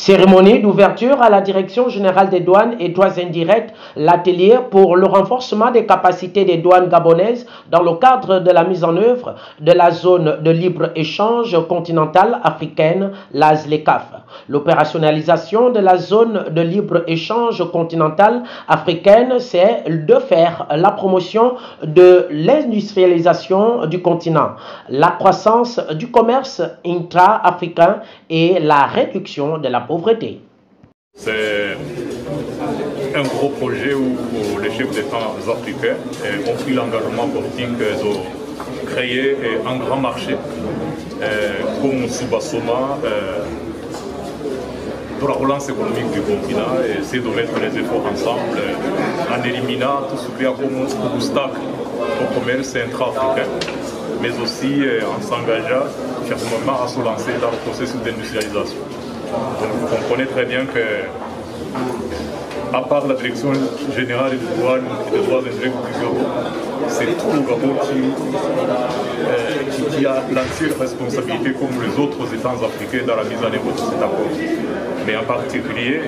Cérémonie d'ouverture à la Direction générale des douanes et droits indirects, l'atelier pour le renforcement des capacités des douanes gabonaises dans le cadre de la mise en œuvre de la zone de libre-échange continentale africaine, la ZLECAf. L'opérationnalisation de la zone de libre-échange continentale africaine, c'est de faire la promotion de l'industrialisation du continent, la croissance du commerce intra-africain et la réduction de la pauvreté. C'est un gros projet où les chefs d'État africains ont pris l'engagement politique de créer un grand marché comme Subasoma pour la relance économique du continent et essayer de mettre les efforts ensemble en éliminant tout ce qu'il y a comme obstacle au commerce intra-africain, mais aussi en s'engageant fermement à se lancer dans le processus d'industrialisation. Donc vous comprenez très bien que, à part la Direction générale des douanes et des droits indirects du Gabon, c'est tout le Gabon qui a l'entière responsabilité comme les autres États africains dans la mise en œuvre de cet accord. Mais en particulier,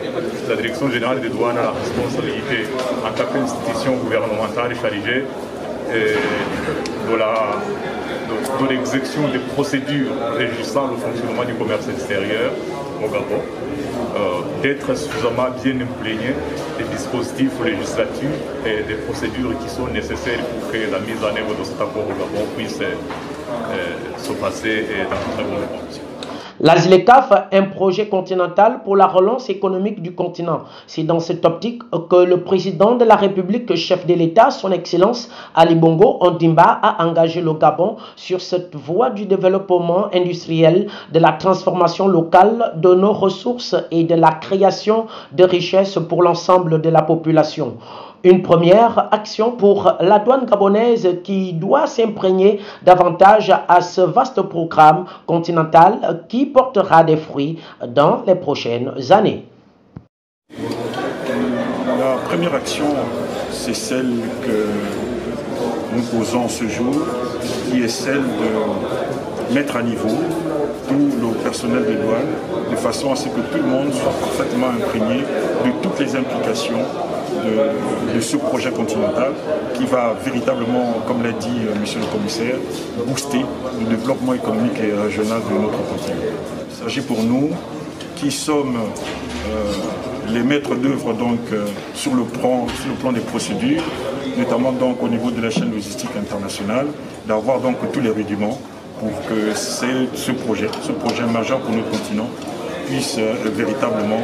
la Direction générale des douanes a la responsabilité en tant qu'institution gouvernementale chargée de l'exécution des procédures régissant le fonctionnement du commerce extérieur au Gabon, d'être suffisamment bien imprégné des dispositifs législatifs et des procédures qui sont nécessaires pour que la mise en œuvre de cet accord au Gabon puisse se passer dans de très bonnes conditions. La ZLECAf, un projet continental pour la relance économique du continent. C'est dans cette optique que le président de la République, chef de l'État, son Excellence Ali Bongo Ondimba, a engagé le Gabon sur cette voie du développement industriel, de la transformation locale de nos ressources et de la création de richesses pour l'ensemble de la population. Une première action pour la douane gabonaise qui doit s'imprégner davantage à ce vaste programme continental qui portera des fruits dans les prochaines années. La première action, c'est celle que nous posons ce jour, qui est celle de mettre à niveau tout le personnel des douanes, de façon à ce que tout le monde soit parfaitement imprégné de toutes les implications de ce projet continental qui va véritablement, comme l'a dit monsieur le commissaire, booster le développement économique et régional de notre continent. Il s'agit pour nous, qui sommes les maîtres d'œuvre sur le plan des procédures, notamment donc au niveau de la chaîne logistique internationale, d'avoir donc tous les rudiments pour que ce projet majeur pour notre continent, puisse véritablement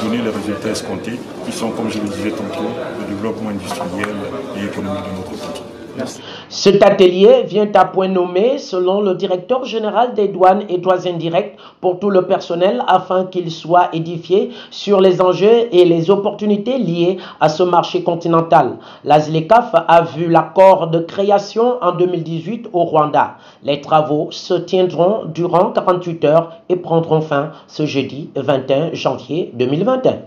donner les résultats escomptés, qui sont, comme je le disais tantôt, le développement industriel et économique de notre continent. Merci. Cet atelier vient à point nommé selon le directeur général des douanes et droits indirects pour tout le personnel afin qu'il soit édifié sur les enjeux et les opportunités liées à ce marché continental. La ZLECAf a vu l'accord de création en 2018 au Rwanda. Les travaux se tiendront durant 48 heures et prendront fin ce jeudi 21 janvier 2021.